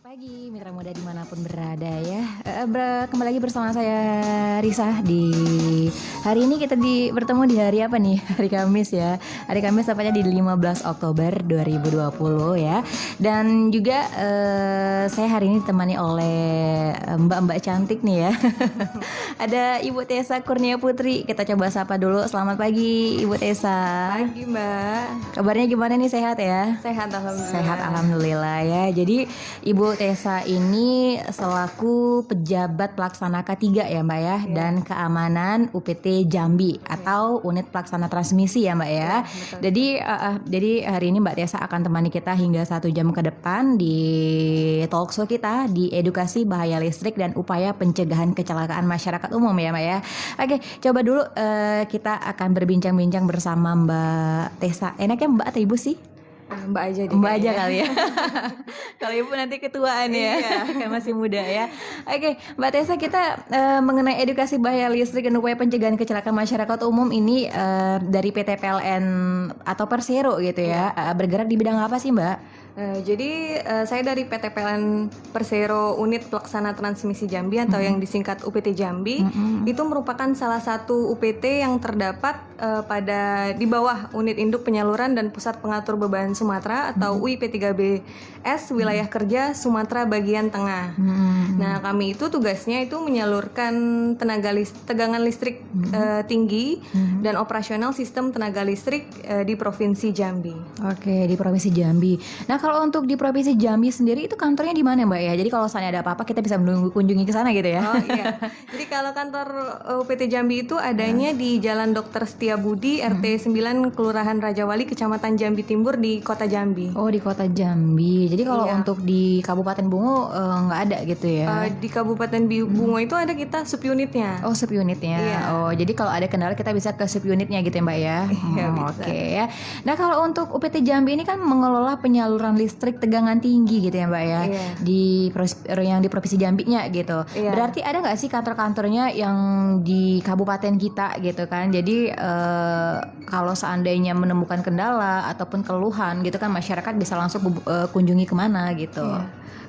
Pagi mitra muda dimanapun berada ya. Kembali lagi bersama saya Risa di hari ini kita bertemu di hari apa nih? Hari Kamis ya. Hari Kamis tepatnya di 15 Oktober 2020 ya. Dan juga saya hari ini ditemani oleh mbak-mbak cantik nih ya. Ada Ibu Tessa Kurnia Putri. Kita coba sapa dulu. Selamat pagi Ibu Tessa. Pagi Mbak. Kabarnya gimana nih, sehat ya? Sehat alhamdulillah. Sehat alhamdulillah ya. Jadi Ibu Tessa ini selaku pejabat pelaksana K3 ya Mbak ya, dan keamanan UPT Jambi atau unit pelaksana transmisi ya Mbak ya. Jadi hari ini Mbak Tessa akan temani kita hingga 1 jam ke depan di talkshow kita di edukasi bahaya listrik dan upaya pencegahan kecelakaan masyarakat umum ya Mbak ya. Oke, coba dulu kita akan berbincang-bincang bersama Mbak Tessa. Enaknya Mbak atau Ibu sih? Mbak aja deh. Mbak aja kali ya. Kalau Ibu nanti ketuaan ya. Iya. Kan masih muda ya. Oke, Mbak Tessa, kita mengenai edukasi bahaya listrik dan upaya pencegahan kecelakaan masyarakat umum ini dari PT PLN atau Persero gitu ya. Bergerak di bidang apa sih Mbak? Jadi saya dari PT PLN Persero Unit Pelaksana Transmisi Jambi atau yang disingkat UPT Jambi. Itu merupakan salah satu UPT yang terdapat di bawah Unit Induk Penyaluran dan Pusat Pengatur Beban Sumatera atau UIP3BS Wilayah Kerja Sumatera Bagian Tengah. Nah, kami itu tugasnya itu menyalurkan tegangan listrik tinggi dan operasional sistem tenaga listrik di Provinsi Jambi. Oke, di Provinsi Jambi. Nah, kalau untuk di Provinsi Jambi sendiri itu kantornya di mana Mbak ya? Jadi kalau misalnya ada apa-apa kita bisa kunjungi ke sana gitu ya? Oh iya. Jadi kalau kantor UPT Jambi itu adanya di Jalan Dr. Setiabudi RT 9 Kelurahan Rajawali Kecamatan Jambi Timur di Kota Jambi. Oh, di Kota Jambi. Jadi kalau untuk di Kabupaten Bungo nggak ada gitu ya? Di Kabupaten Bungo itu ada kita subunitnya. Oh, subunitnya. Iya. Oh, jadi kalau ada kendala kita bisa ke subunitnya gitu ya Mbak ya? Iya, bisa. Oke ya. Nah, kalau untuk UPT Jambi ini kan mengelola penyaluran listrik tegangan tinggi gitu ya Mbak ya? Iya. Yang di Provinsi Jambi-nya gitu. Iya. Berarti ada nggak sih kantor-kantornya yang di kabupaten kita gitu kan? Jadi kalau seandainya menemukan kendala ataupun keluhan gitu kan, masyarakat bisa langsung kunjungi kemana gitu?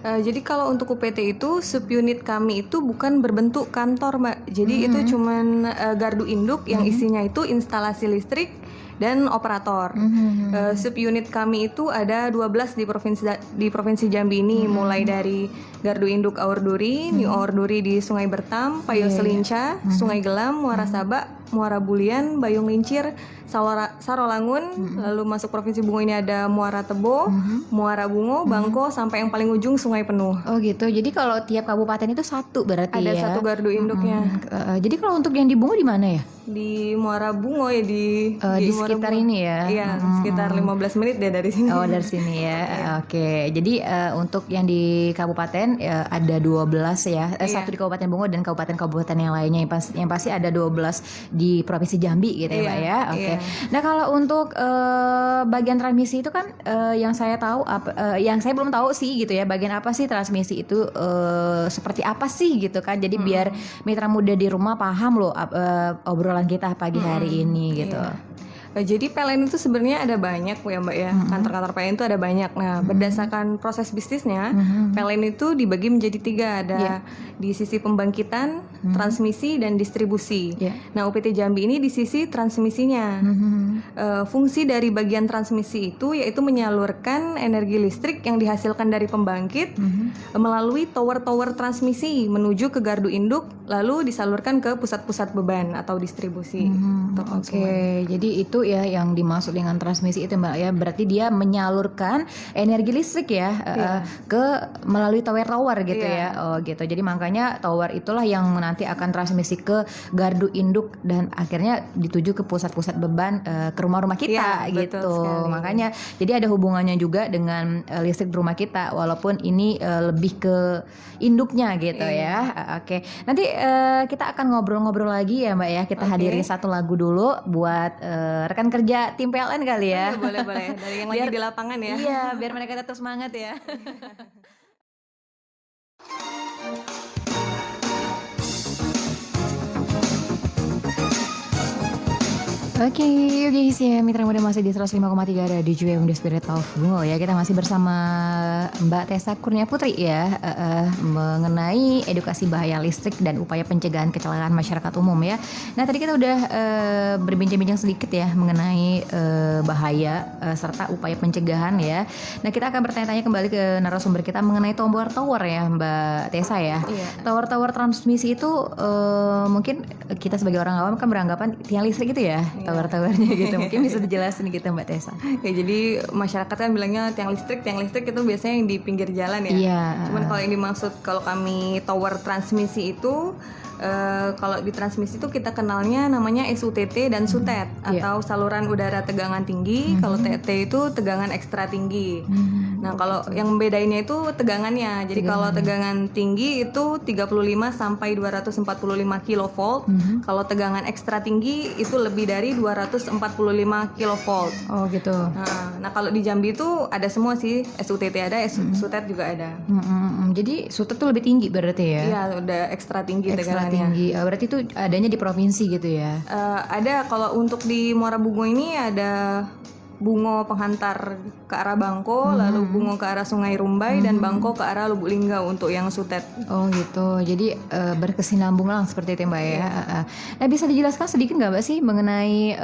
Iya. Jadi kalau untuk UPT itu subunit kami itu bukan berbentuk kantor Mbak. Jadi itu cuman gardu induk yang isinya itu instalasi listrik dan operator. Subunit kami itu ada 12 di Provinsi Jambi ini, mulai dari gardu induk Aur Duri, New Aur Duri di Sungai Bertam, Payo Selinca, Sungai Gelam, Muara Sabak, Muara Bulian, Bayung Lincir, Sarolangun, lalu masuk Provinsi Bungo ini ada Muara Tebo, Muara Bungo, Bangko, sampai yang paling ujung Sungai Penuh. Oh gitu. Jadi kalau tiap kabupaten itu satu berarti Ada ya? satu gardu induknya. Jadi kalau untuk yang di Bungo di mana ya? Di Muara Bungo ya di Muara sekitar Bungo. ini ya? Iya, sekitar 15 menit deh dari sini. Oh, dari sini ya. Oke. Jadi untuk yang di kabupaten ada 12 ya. Satu di Kabupaten Bungo dan kabupaten-kabupaten yang lainnya. Yang pasti ada 12 di Provinsi Jambi gitu ya, Mbak ya. Oke. Nah, kalau untuk bagian transmisi itu kan yang saya tahu yang saya belum tahu sih gitu ya. Bagian apa sih transmisi itu seperti apa sih gitu kan. Jadi biar mitra muda di rumah paham loh obrolan kita pagi hari ini gitu. Jadi PLN itu sebenarnya ada banyak ya Mbak ya. Kantor-kantor PLN itu ada banyak. Nah, berdasarkan proses bisnisnya, PLN itu dibagi menjadi 3. Ada di sisi pembangkitan, transmisi, dan distribusi. Nah, UPT Jambi ini di sisi transmisinya. Fungsi dari bagian transmisi itu yaitu menyalurkan energi listrik yang dihasilkan dari pembangkit melalui tower-tower transmisi menuju ke gardu induk, lalu disalurkan ke pusat-pusat beban atau distribusi. Oke, jadi itu ya yang dimaksud dengan transmisi itu Mbak ya. Berarti dia menyalurkan energi listrik ya melalui tower-tower gitu ya. Oh gitu. Jadi makanya tower itulah yang nanti akan transmisi ke gardu induk dan akhirnya dituju ke pusat-pusat beban ke rumah-rumah kita gitu. Makanya jadi ada hubungannya juga dengan listrik di rumah kita walaupun ini lebih ke induknya gitu ya. Oke. Nanti kita akan ngobrol-ngobrol lagi ya Mbak ya. Kita hadirin satu lagu dulu buat rekan kerja tim PLN kali ya. Boleh. Dari yang lagi di lapangan ya. Iya, biar mereka tetap semangat ya. Oke, guys ya, Mitra Muda masih di 105,3 Radio Juwe The Spirit of Bungo ya. Kita masih bersama Mbak Tessa Kurnia Putri ya, mengenai edukasi bahaya listrik dan upaya pencegahan kecelakaan masyarakat umum ya. Nah tadi kita udah berbincang-bincang sedikit ya mengenai bahaya serta upaya pencegahan ya. Nah kita akan bertanya-tanya kembali ke narasumber kita mengenai tower ya Mbak Tessa ya. Iya. Tower transmisi itu mungkin kita sebagai orang awam kan beranggapan tiang listrik gitu ya. Tower-towernya gitu. Mungkin bisa dijelasin gitu Mbak Tessa. Ya, jadi masyarakat kan bilangnya tiang listrik itu biasanya yang di pinggir jalan ya. Iya. Cuman kalau yang dimaksud kalau kami tower transmisi itu kalau di transmisi itu kita kenalnya namanya SUTT dan SUTET atau saluran udara tegangan tinggi. Kalau TT itu tegangan ekstra tinggi. Nah, kalau yang membedainnya itu tegangannya. Jadi kalau tegangan tinggi itu 35 sampai 245 kilovolt. Kalau tegangan ekstra tinggi itu lebih dari 245 kilovolt. Oh gitu. Nah kalau di Jambi itu ada semua sih, SUTT ada, SUTET juga ada. Jadi SUTET tuh lebih tinggi berarti ya? Iya, udah ekstra tinggi tegangannya. Tinggi. Berarti itu adanya di provinsi gitu ya? Ada, kalau untuk di Muara Bungo ini ada Bungo penghantar ke arah Bangko, lalu Bungo ke arah Sungai Rumbai, dan Bangko ke arah Lubuk Linggau untuk yang SUTET. Oh gitu, jadi berkesinambung lah seperti itu Mbak ya. Nah bisa dijelaskan sedikit nggak Mbak sih mengenai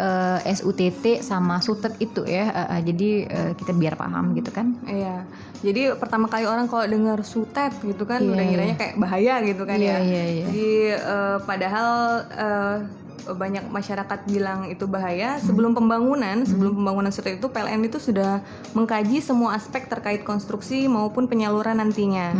SUTT sama SUTET itu ya? Jadi kita biar paham gitu kan? Iya, jadi pertama kali orang kalau dengar SUTET gitu kan udah ngiranya kayak bahaya gitu kan ya. Jadi padahal banyak masyarakat bilang itu bahaya. Sebelum pembangunan SUTET itu PLN itu sudah mengkaji semua aspek terkait konstruksi maupun penyaluran nantinya.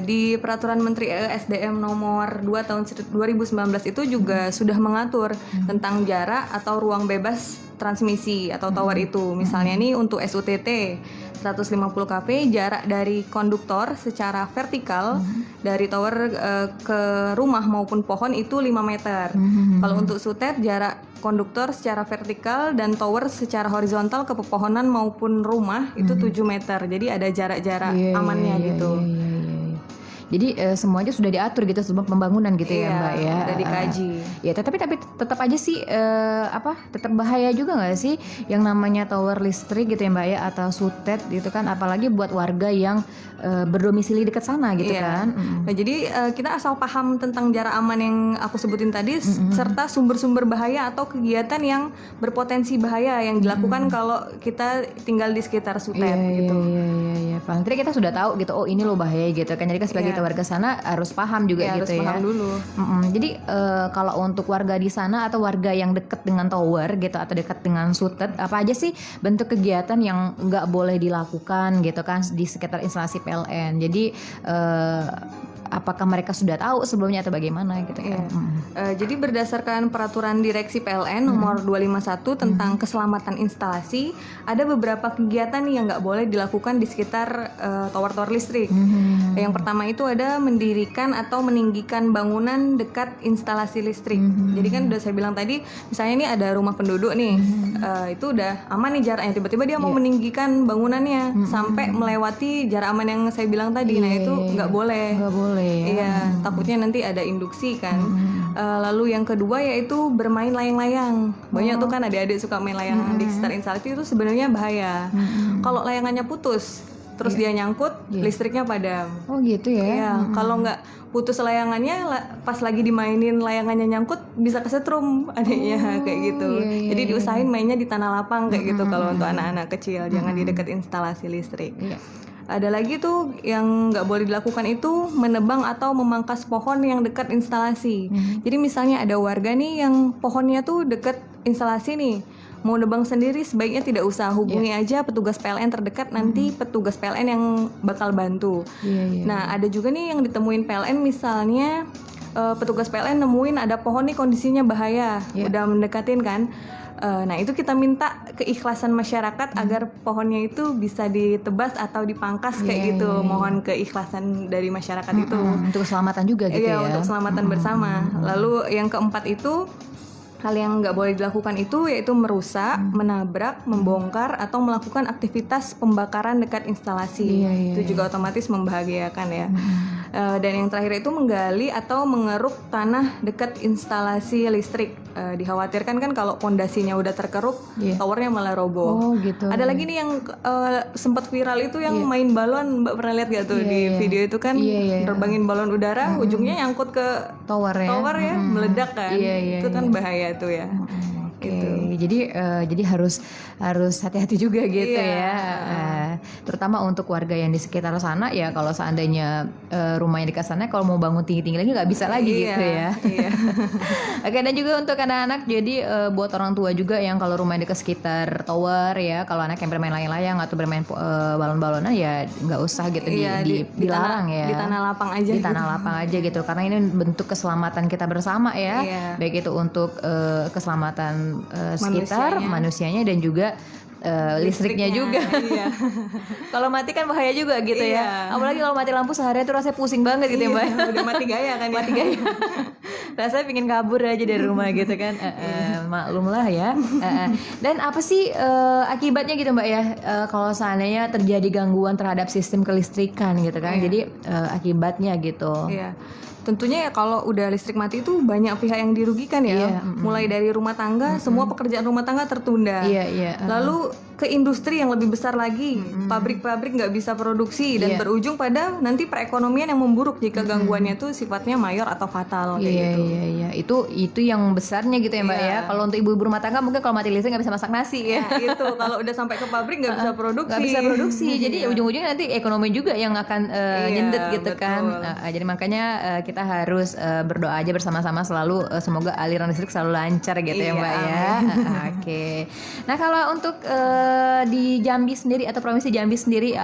Di Peraturan Menteri ESDM nomor 2 tahun 2019 itu juga sudah mengatur tentang jarak atau ruang bebas transmisi atau tower itu. Misalnya nih untuk SUTT 150 kV jarak dari konduktor secara vertikal dari tower ke rumah maupun pohon itu 5 meter. Kalau untuk SUTET jarak konduktor secara vertikal dan tower secara horizontal ke pepohonan maupun rumah itu 7 meter. Jadi ada jarak-jarak amannya gitu. Jadi semuanya sudah diatur gitu sebelum pembangunan gitu ya Mbak ya. Sudah dikaji. Ya tapi tetap aja sih tetap bahaya juga nggak sih yang namanya tower listrik gitu ya Mbak ya atau SUTET gitu kan, apalagi buat warga yang berdomisili dekat sana gitu kan. Nah, jadi kita asal paham tentang jarak aman yang aku sebutin tadi serta sumber-sumber bahaya atau kegiatan yang berpotensi bahaya yang dilakukan kalau kita tinggal di sekitar SUTET gitu. Iya. Paling tidak kita sudah tahu gitu. Oh ini loh bahaya gitu kan. Jadi kan sebagai warga sana harus paham juga gitu harus paham dulu. Jadi kalau untuk warga di sana atau warga yang dekat dengan tower gitu atau dekat dengan SUTET, apa aja sih bentuk kegiatan yang nggak boleh dilakukan gitu kan di sekitar instalasi PLN. Jadi apakah mereka sudah tahu sebelumnya atau bagaimana gitu kan? Jadi berdasarkan peraturan direksi PLN nomor 251 tentang keselamatan instalasi, ada beberapa kegiatan yang nggak boleh dilakukan di sekitar tower-tower listrik. Yang pertama itu ada mendirikan atau meninggikan bangunan dekat instalasi listrik. Jadi kan udah saya bilang tadi, misalnya ini ada rumah penduduk nih, itu udah aman nih jaraknya. Tiba-tiba dia mau meninggikan bangunannya sampai melewati jarak aman yang saya bilang tadi. Nah itu nggak boleh. Nggak boleh. Iya, takutnya nanti ada induksi kan. Lalu yang kedua yaitu bermain layang-layang. Banyak tuh kan adik-adik suka main layang di sekitar instalasi, itu sebenarnya bahaya. Kalau layangannya putus, terus dia nyangkut, listriknya padam. Oh gitu ya? Iya, kalau nggak putus layangannya, pas lagi dimainin layangannya nyangkut, bisa kesetrum adiknya kayak gitu. Jadi diusahain mainnya di tanah lapang kayak gitu kalau untuk anak-anak kecil, jangan di dekat instalasi listrik. Ada lagi tuh yang nggak boleh dilakukan itu menebang atau memangkas pohon yang dekat instalasi. Jadi misalnya ada warga nih yang pohonnya tuh dekat instalasi nih, mau nebang sendiri sebaiknya tidak usah, hubungi aja petugas PLN terdekat, nanti petugas PLN yang bakal bantu. Nah ada juga nih yang ditemuin PLN misalnya petugas PLN nemuin ada pohon nih kondisinya bahaya, udah mendekatin kan. Nah itu kita minta keikhlasan masyarakat agar pohonnya itu bisa ditebas atau dipangkas kayak gitu. Mohon keikhlasan dari masyarakat itu. Untuk keselamatan juga gitu ya. Iya, untuk keselamatan bersama. Lalu yang keempat itu Hal yang nggak boleh dilakukan itu yaitu merusak, menabrak, membongkar, atau melakukan aktivitas pembakaran dekat instalasi. Itu juga otomatis membahayakan ya. Dan yang terakhir itu menggali atau mengeruk tanah dekat instalasi listrik. Dikhawatirkan kan kalau pondasinya udah terkeruk, towernya malah roboh. Oh gitu. Ada lagi nih yang sempat viral itu yang main balon, Mbak pernah lihat gak tuh di video itu kan nerbangin balon udara, ujungnya nyangkut ke Tower ya. meledak kan. Itu kan bahaya tuh ya. Oke, jadi harus hati-hati juga gitu ya. Terutama untuk warga yang di sekitar sana ya, kalau seandainya rumahnya dekat sana, kalau mau bangun tinggi-tinggi lagi nggak bisa lagi gitu ya. Oke, dan juga untuk anak-anak, jadi buat orang tua juga yang kalau rumahnya dekat sekitar tower ya, kalau anak yang bermain layang-layang atau bermain balon-balonan ya nggak usah gitu, dilarang ya. Di tanah lapang aja. Di tanah lapang aja gitu, karena ini bentuk keselamatan kita bersama ya. Baik itu untuk keselamatan sekitar manusianya dan juga listriknya juga. Kalau mati kan bahaya juga gitu ya. Apalagi kalau mati lampu seharian tuh rasanya pusing banget gitu ya Mbak. Udah mati gaya kan. Mati gaya. Rasanya pengen kabur aja dari rumah gitu kan. Maklum lah ya. Dan apa sih akibatnya gitu Mbak ya, kalau seandainya terjadi gangguan terhadap sistem kelistrikan gitu kan. Jadi akibatnya gitu. Tentunya ya kalau udah listrik mati itu banyak pihak yang dirugikan ya. Mulai dari rumah tangga, semua pekerjaan rumah tangga tertunda. Lalu ke industri yang lebih besar lagi, pabrik-pabrik nggak bisa produksi dan berujung pada nanti perekonomian yang memburuk jika gangguannya itu sifatnya mayor atau fatal kayak gitu. Itu yang besarnya gitu ya Mbak ya. Kalau untuk ibu-ibu rumah tangga mungkin kalau mati listrik nggak bisa masak nasi ya. Itu kalau udah sampai ke pabrik nggak bisa produksi. Nggak bisa produksi. Jadi ujung-ujungnya nanti ekonomi juga yang akan nyendet gitu kan. Jadi makanya kita harus berdoa aja bersama-sama selalu, semoga aliran listrik selalu lancar gitu ya Mbak ya. Oke. Nah kalau untuk di Jambi sendiri atau provinsi Jambi sendiri,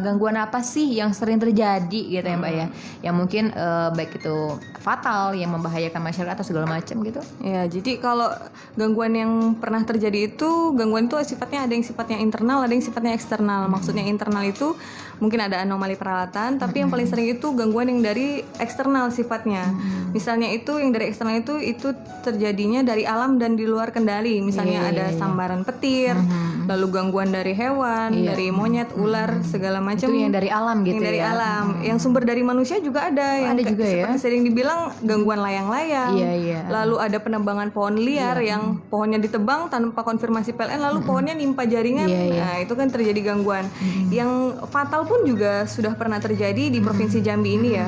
gangguan apa sih yang sering terjadi gitu ya Mbak ya, yang mungkin baik itu fatal, yang membahayakan masyarakat atau segala macam gitu? Ya, jadi kalau gangguan yang pernah terjadi itu, gangguan itu sifatnya ada yang sifatnya internal, ada yang sifatnya eksternal. Maksudnya internal itu mungkin ada anomali peralatan, tapi yang paling sering itu gangguan yang dari eksternal sifatnya. Misalnya itu yang dari eksternal itu terjadinya dari alam dan di luar kendali. Misalnya ada sambaran petir, lalu gangguan dari hewan, dari monyet, ular, segala macam. Itu yang dari alam gitu. Yang dari alam. Yang sumber dari manusia juga ada. Yang ada juga seperti sering dibilang gangguan layang-layang. Lalu ada penebangan pohon liar yang pohonnya ditebang tanpa konfirmasi PLN, lalu pohonnya nimpa jaringan. Nah, itu kan terjadi gangguan. Yang fatal pun juga sudah pernah terjadi di Provinsi Jambi ini ya.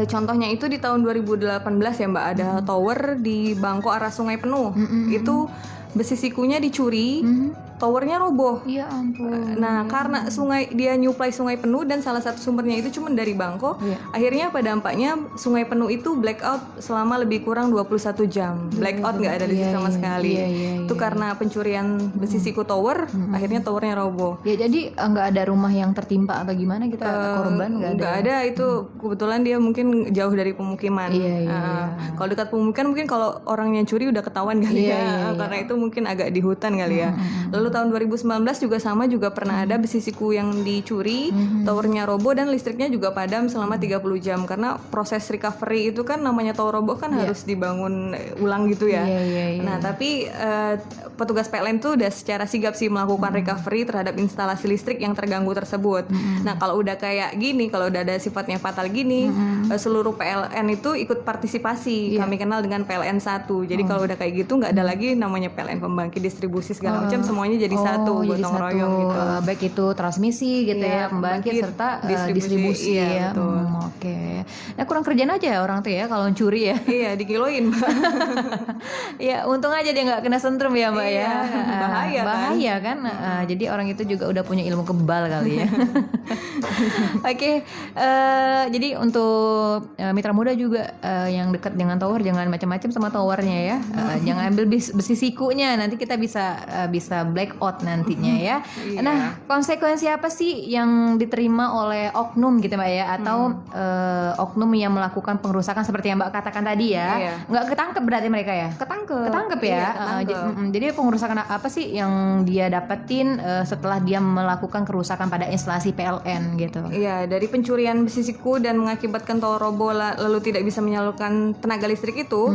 Contohnya itu di tahun 2018 ya Mbak, ada tower di Bangko arah Sungai Penuh. Itu besi sikunya dicuri, towernya roboh. Ya ampun. Nah, karena dia nyuplai Sungai Penuh dan salah satu sumbernya itu cuma dari Bangko, akhirnya pada dampaknya Sungai Penuh itu blackout selama lebih kurang 21 jam. Blackout nggak ada listrik sama sekali. Itu karena pencurian besi siku tower, akhirnya towernya roboh. Ya jadi nggak ada rumah yang tertimpa atau gimana kita korban nggak ada? Nggak ada, itu kebetulan dia mungkin jauh dari pemukiman. Kalau dekat pemukiman mungkin kalau orang yang curi udah ketahuan kali ya, karena itu mungkin agak di hutan kali ya. Lalu tahun 2019 juga pernah ada besi siku yang dicuri, towernya roboh dan listriknya juga padam selama 30 jam karena proses recovery itu kan namanya tower roboh kan harus dibangun ulang gitu ya. Nah, tapi petugas PLN tuh udah secara sigap sih melakukan recovery terhadap instalasi listrik yang terganggu tersebut. Nah, kalau udah kayak gini, kalau udah ada sifatnya fatal gini, seluruh PLN itu ikut partisipasi. Kami kenal dengan PLN 1. Jadi kalau udah kayak gitu nggak ada lagi namanya PLN pembangkit distribusi segala macam, semuanya jadi satu gotong royong gitu. Baik itu transmisi gitu ya, pembangkit serta distribusi ya. Oke. Nah, kurang kerjaan aja orang tuh ya kalau curi ya. Iya, dikiloin. Ya, untung aja dia nggak kena sentrum ya Mbak ya. Bahaya kan. Jadi orang itu juga udah punya ilmu kebal kali ya. Oke. Jadi untuk mitra muda juga yang dekat dengan tower jangan macam-macam sama towernya ya. Jangan ambil besi sikunya, nanti kita bisa black blackout nantinya ya. Iya. Nah, konsekuensi apa sih yang diterima oleh oknum gitu Mbak ya, atau oknum yang melakukan pengerusakan seperti yang Mbak katakan tadi ya? Iya. Nggak ketangkep berarti mereka ya? Ketangkep ya. Iya, ketangkep. Jadi pengerusakan apa sih yang dia dapetin setelah dia melakukan kerusakan pada instalasi PLN gitu? Iya, dari pencurian besi siku dan mengakibatkan tower roboh lalu tidak bisa menyalurkan tenaga listrik itu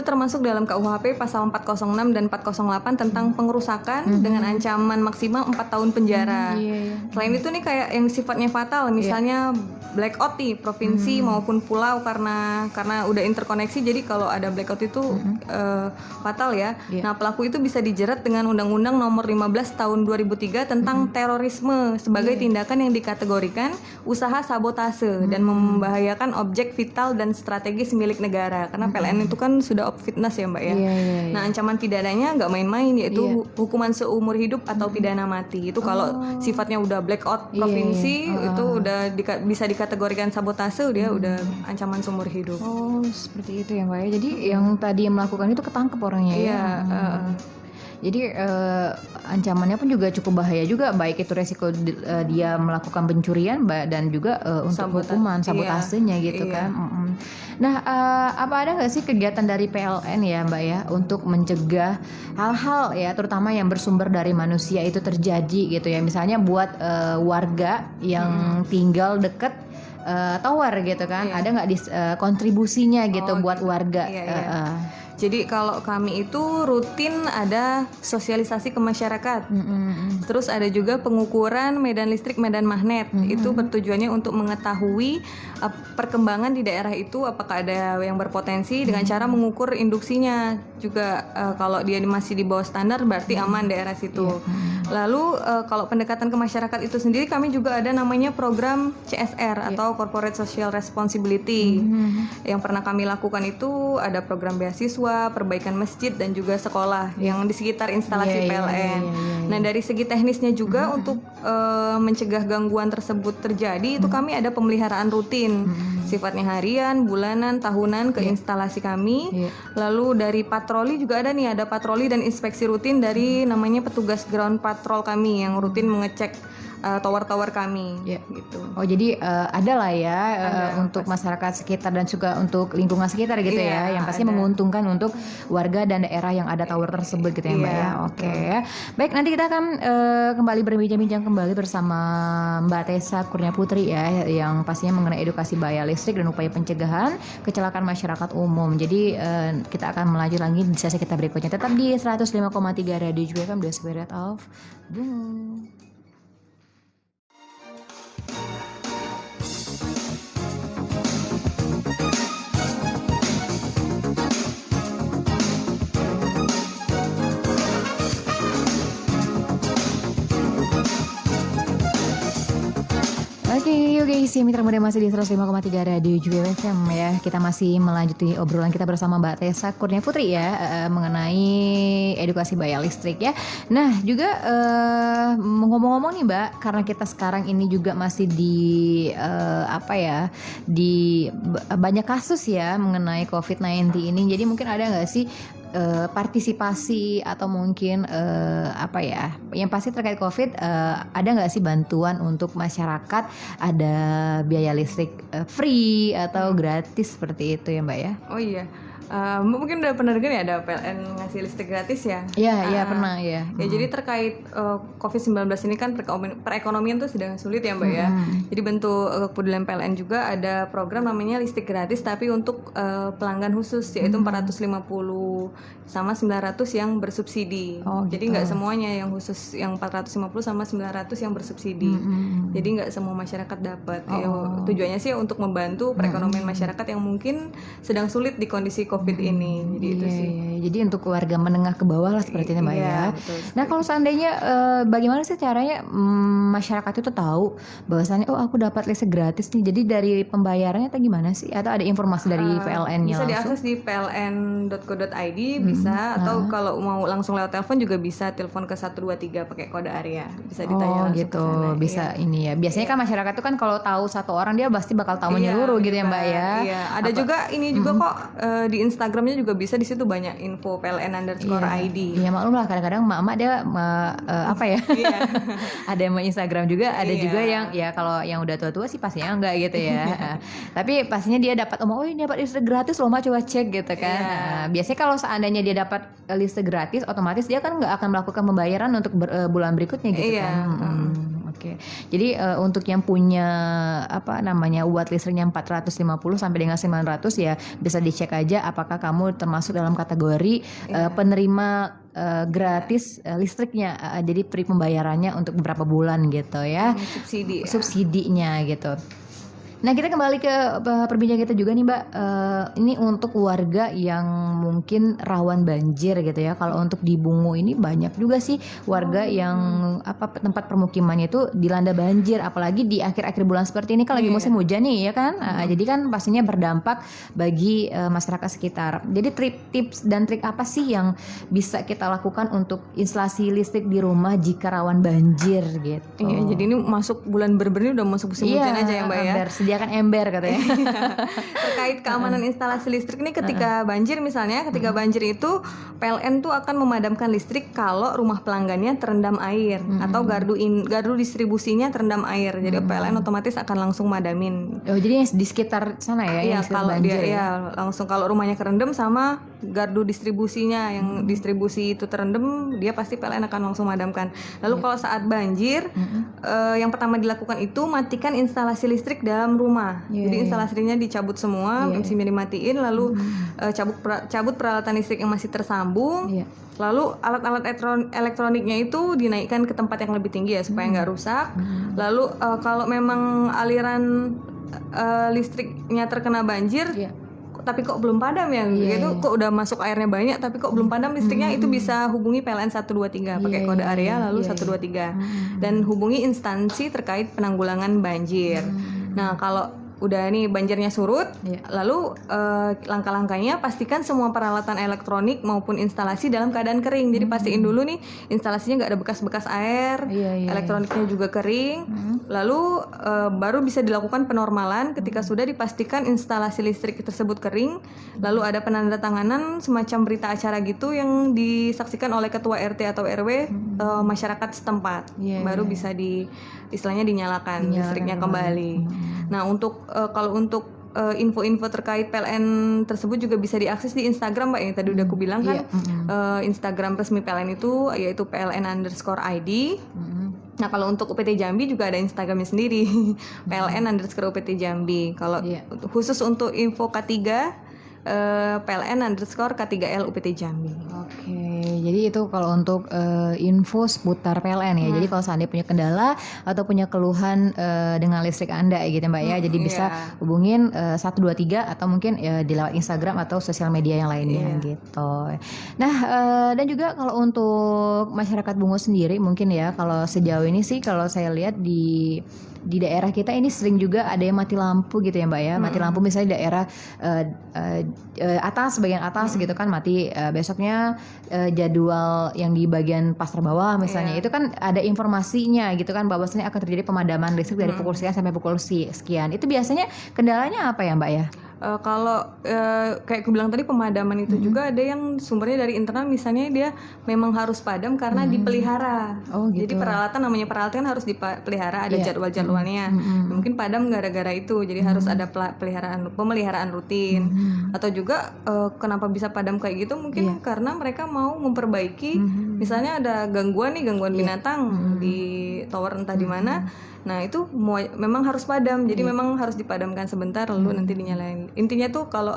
termasuk dalam KUHP pasal 406 dan 408 tentang pengerusakan dengan ancaman maksimal 4 tahun penjara. Selain itu nih kayak yang sifatnya fatal, misalnya blackout nih provinsi maupun pulau karena udah interkoneksi, jadi kalau ada blackout itu fatal ya. Nah, pelaku itu bisa dijerat dengan Undang-Undang Nomor 15 Tahun 2003 tentang terorisme sebagai tindakan yang dikategorikan usaha sabotase dan membahayakan objek vital dan strategis milik negara. Karena PLN itu kan sudah fitness ya Mbak ya. Nah, ancaman pidananya nggak main-main, yaitu hukuman seumur hidup atau pidana mati. Itu kalau sifatnya udah blackout provinsi itu udah bisa dikategorikan sabotase, dia udah ancaman seumur hidup. Oh, seperti itu ya Mbak ya. Jadi yang tadi melakukan itu ketangkep orangnya ya. Jadi ancamannya pun juga cukup bahaya juga, baik itu resiko dia melakukan pencurian dan juga untuk hukuman sabotasenya gitu kan. Nah, apa ada nggak sih kegiatan dari PLN ya Mbak ya untuk mencegah hal-hal ya, terutama yang bersumber dari manusia itu terjadi gitu ya, misalnya buat warga yang tinggal deket tower gitu kan, ada nggak kontribusinya gitu buat warga? Jadi kalau kami itu rutin ada sosialisasi ke masyarakat. Terus ada juga pengukuran medan listrik, medan magnet. Itu bertujuannya untuk mengetahui perkembangan di daerah itu, apakah ada yang berpotensi dengan cara mengukur induksinya. Juga kalau dia masih di bawah standar berarti aman daerah situ. Lalu kalau pendekatan ke masyarakat itu sendiri, kami juga ada namanya program CSR atau Corporate Social Responsibility. Yang pernah kami lakukan itu ada program beasiswa, perbaikan masjid dan juga sekolah yang di sekitar instalasi PLN. Nah, dari segi teknisnya juga untuk mencegah gangguan tersebut terjadi, itu kami ada pemeliharaan rutin, sifatnya harian, bulanan, tahunan ke instalasi kami. Lalu dari patroli juga ada patroli dan inspeksi rutin dari namanya petugas ground patrol kami yang rutin mengecek tower-tower kami gitu. Oh, jadi ada lah ya untuk masyarakat sekitar dan juga untuk lingkungan sekitar gitu ya, yang pasti menguntungkan untuk warga dan daerah yang ada tower tersebut gitu ya Mbak ya. Oke. Baik, nanti kita akan kembali berbincang-bincang kembali bersama Mbak Tessa Kurnia Putri ya, yang pastinya mengenai edukasi bahaya listrik dan upaya pencegahan kecelakaan masyarakat umum. Jadi kita akan melanjut lagi di sesi kita berikutnya. Tetap di 105,3 Radio JFM, The Spirit of Bungu. Oke, Mitra Muda masih di 105,3 Radio JFM ya. Kita masih melanjuti obrolan kita bersama Mbak Tessa Kurnia Putri ya, mengenai edukasi bahaya listrik ya. Nah, juga ngomong-ngomong nih Mbak, karena kita sekarang ini juga masih di di banyak kasus ya mengenai COVID-19 ini. Jadi mungkin ada nggak sih partisipasi atau mungkin yang pasti terkait COVID, ada nggak sih bantuan untuk masyarakat, ada biaya listrik free atau gratis seperti itu ya Mbak ya? Oh iya. Mungkin udah pernah dengar ya ada PLN ngasih listrik gratis ya? Iya pernah ya. Ya jadi terkait COVID-19 ini kan perekonomian tuh sedang sulit ya Mbak ya. Jadi bentuk kepedulian PLN juga ada program namanya listrik gratis tapi untuk pelanggan khusus, yaitu 450 sama 900 yang bersubsidi. Jadi nggak semuanya yang khusus, yang 450 sama 900 yang bersubsidi. Jadi nggak semua masyarakat dapat. Tujuannya sih untuk membantu perekonomian masyarakat yang mungkin sedang sulit di kondisi COVID ini. Jadi itu sih. Jadi untuk warga menengah ke bawah lah seperti itu Mbak ya. Betul. Nah, kalau seandainya bagaimana sih caranya masyarakat itu tahu bahwasannya aku dapat listrik gratis nih. Jadi dari pembayarannya atau gimana sih? Atau ada informasi dari PLN-nya bisa langsung? diakses di pln.co.id bisa, atau kalau mau langsung lewat telepon juga bisa, telepon ke 123 pakai kode area. Bisa ditanya langsung gitu. ke sana. Bisa ini ya. Biasanya kan masyarakat tuh kan kalau tahu satu orang dia pasti bakal tahu menyeluruh gitu ya Mbak ya. Iya, ada juga ini juga kok di Instagramnya juga bisa, di situ banyak info PLN_ID. Iya maklum lah, kadang-kadang emak-emak dia apa ya? Iya. Ada yang main Instagram juga, ada Iya. juga yang ya kalau yang udah tua-tua sih pastinya enggak gitu ya. Tapi pastinya dia dapat oh ini dapat listrik gratis loh, Mak, coba cek gitu kan. Iya. Biasanya kalau seandainya dia dapat listrik gratis, otomatis dia kan nggak akan melakukan pembayaran untuk bulan berikutnya gitu Iya. kan. Oke. Jadi untuk yang punya apa namanya watt listriknya 450 sampai dengan 900 ya bisa dicek aja apakah kamu termasuk dalam kategori penerima gratis listriknya. Jadi free pembayarannya untuk beberapa bulan gitu ya. Subsidi. Subsidinya gitu. Nah kita kembali ke perbincangan kita juga nih Mbak, ini untuk warga yang mungkin rawan banjir gitu ya. Kalau untuk di Bungu ini banyak juga sih warga yang tempat permukimannya itu dilanda banjir, apalagi di akhir-akhir bulan seperti ini kan lagi musim hujan nih ya kan. Jadi kan pastinya berdampak bagi masyarakat sekitar. Jadi tips dan trik apa sih yang bisa kita lakukan untuk instalasi listrik di rumah jika rawan banjir gitu? Iya, jadi ini masuk bulan berber, ini udah masuk musim hujan aja ya Mbak ya. Sediakan ember katanya. Terkait keamanan instalasi listrik nih ketika banjir misalnya, ketika banjir itu PLN tuh akan memadamkan listrik kalau rumah pelanggannya terendam air atau gardu distribusinya terendam air. Jadi PLN otomatis akan langsung madamin. Oh, jadi yang di sekitar sana ya? Iya, kalau banjir, dia langsung kalau rumahnya kerendam sama gardu distribusinya yang distribusi itu terendam, dia pasti PLN akan langsung madamkan. Lalu kalau saat banjir, yang pertama dilakukan itu matikan instalasi listrik dalam rumah. Jadi instalasinya dicabut semua, mesinnya dimatiin, lalu cabut peralatan listrik yang masih tersambung. Lalu alat-alat elektroniknya itu dinaikkan ke tempat yang lebih tinggi ya supaya nggak rusak. Lalu kalau memang aliran listriknya terkena banjir, tapi kok belum padam ya, gitu, kok udah masuk airnya banyak tapi kok belum padam listriknya, itu bisa hubungi PLN 123 pakai kode area lalu 123 dan hubungi instansi terkait penanggulangan banjir. Nah kalau udah nih banjirnya surut, lalu langkah-langkahnya pastikan semua peralatan elektronik maupun instalasi dalam keadaan kering. Jadi pastiin dulu nih instalasinya nggak ada bekas-bekas air, elektroniknya juga kering. Lalu baru bisa dilakukan penormalan ketika sudah dipastikan instalasi listrik tersebut kering. Lalu ada penandatanganan semacam berita acara gitu yang disaksikan oleh ketua RT atau RW masyarakat setempat. Baru bisa istilahnya dinyalakan listriknya kembali. Nah untuk kalau untuk info-info terkait PLN tersebut juga bisa diakses di Instagram Mbak, yang tadi udah aku bilang kan. Instagram resmi PLN itu yaitu PLN_ID. Nah kalau untuk UPT Jambi juga ada Instagramnya sendiri, PLN_UPT Jambi. Kalau khusus untuk info K3, PLN_K3L UPT Jambi. Oke, jadi itu kalau untuk info seputar PLN ya. Jadi kalau seandainya punya kendala atau punya keluhan dengan listrik Anda gitu Mbak ya, jadi bisa hubungin 123 atau mungkin di lewat Instagram atau sosial media yang lainnya gitu. Nah, dan juga kalau untuk masyarakat Bungo sendiri mungkin ya, kalau sejauh ini sih kalau saya lihat di daerah kita ini sering juga ada yang mati lampu gitu ya Mbak ya. Mati lampu misalnya di daerah atas, bagian atas gitu kan mati, besoknya jadwal yang di bagian pasar bawah misalnya itu kan ada informasinya gitu kan bahwasanya akan terjadi pemadaman listrik dari pukul sekian sampai pukul sekian. Itu biasanya kendalanya apa ya Mbak ya? Kalau kayak aku bilang tadi, pemadaman itu juga ada yang sumbernya dari internal, misalnya dia memang harus padam karena dipelihara. Jadi namanya peralatan harus dipelihara, ada jadwal-jadwalnya. Mungkin padam gara-gara itu, jadi harus ada pemeliharaan rutin. Atau juga kenapa bisa padam kayak gitu, mungkin karena mereka mau memperbaiki, misalnya ada gangguan binatang di tower entah di mana. Nah itu memang harus padam, jadi memang harus dipadamkan sebentar lalu nanti dinyalain. Intinya tuh kalau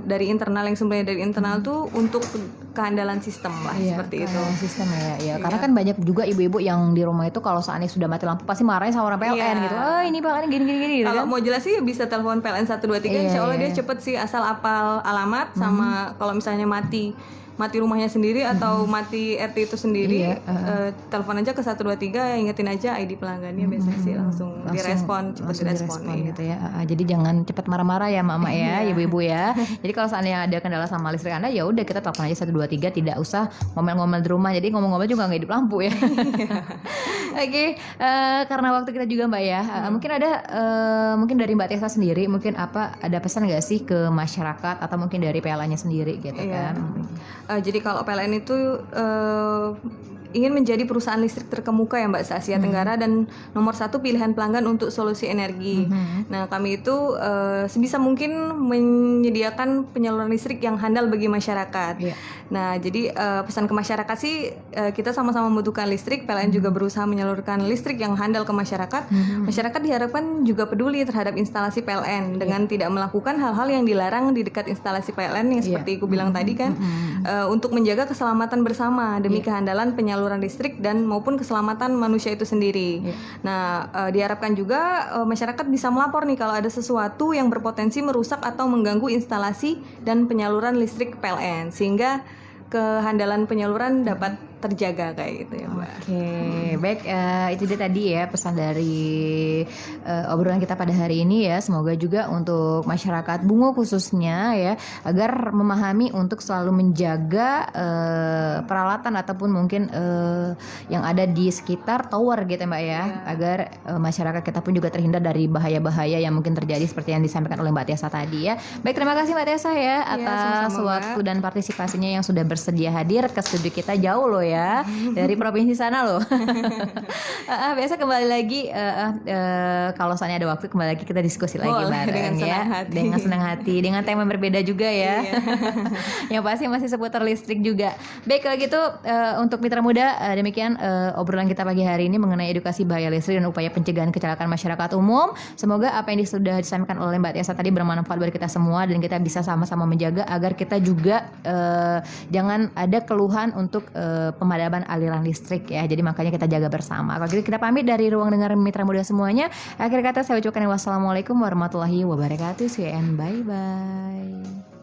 dari internal, yang sumbernya dari internal tuh untuk keandalan sistem lah, seperti itu. Sistem ya. Karena kan banyak juga ibu-ibu yang di rumah itu kalau seandainya sudah mati lampu pasti marahnya sama orang PLN gitu. Ini PLN gini gitu. Kalau mau jelas sih bisa telepon PLN 123, insya Allah dia cepet sih, asal apal alamat sama kalau misalnya mati mati rumahnya sendiri atau mati RT itu sendiri, telepon aja ke 123, ingetin aja ID pelanggannya, biasanya sih langsung direspon, cepat direspon gitu ya. Jadi jangan cepat marah-marah ya mama ya, ibu-ibu ya. Jadi kalau seandainya ada kendala sama listrik Anda, ya udah kita telepon aja 123, tidak usah ngomel-ngomel di rumah. Jadi ngomel-ngomel juga nggak hidup lampu ya. Oke, karena waktu kita juga Mbak ya, mungkin ada mungkin dari Mbak Tessa sendiri, mungkin ada pesan nggak sih ke masyarakat atau mungkin dari PLN-nya sendiri gitu kan? Jadi kalau PLN itu ingin menjadi perusahaan listrik terkemuka ya Mbak se-Asia Tenggara dan nomor 1 pilihan pelanggan untuk solusi energi. Nah kami itu sebisa mungkin menyediakan penyaluran listrik yang handal bagi masyarakat. Nah jadi pesan ke masyarakat sih, kita sama-sama membutuhkan listrik, PLN juga berusaha menyalurkan listrik yang handal ke masyarakat. Masyarakat diharapkan juga peduli terhadap instalasi PLN dengan tidak melakukan hal-hal yang dilarang di dekat instalasi PLN yang seperti aku bilang tadi kan, untuk menjaga keselamatan bersama demi kehandalan penyaluran listrik dan maupun keselamatan manusia itu sendiri. Nah, diharapkan juga masyarakat bisa melapor nih kalau ada sesuatu yang berpotensi merusak atau mengganggu instalasi dan penyaluran listrik PLN, sehingga kehandalan penyaluran dapat terjaga kayak gitu ya Mbak. Oke, baik, itu dia tadi ya pesan dari obrolan kita pada hari ini ya. Semoga juga untuk masyarakat Bungo khususnya ya, agar memahami untuk selalu menjaga peralatan ataupun mungkin yang ada di sekitar tower gitu Mbak ya, agar masyarakat kita pun juga terhindar dari bahaya-bahaya yang mungkin terjadi seperti yang disampaikan oleh Mbak Tessa tadi ya. Baik, terima kasih Mbak Tessa ya atas waktu dan partisipasinya yang sudah bersedia hadir ke studio kita jauh loh ya, dari provinsi sana loh. Biasa kembali lagi kalau misalnya ada waktu kembali lagi kita diskusi lagi bareng ya, dengan senang hati, dengan tema berbeda juga ya. Yang pasti masih seputar listrik juga. Baik, kalau gitu untuk mitra muda, demikian obrolan kita pagi hari ini mengenai edukasi bahaya listrik dan upaya pencegahan kecelakaan masyarakat umum. Semoga apa yang sudah disampaikan oleh Mbak Tessa tadi bermanfaat buat kita semua dan kita bisa sama-sama menjaga agar kita juga jangan ada keluhan untuk pemadaman aliran listrik ya. Jadi makanya kita jaga bersama. Kalau gitu kita pamit dari ruang dengar mitra muda semuanya. Akhir kata saya ucapkan wassalamualaikum warahmatullahi wabarakatuh. See you and bye-bye.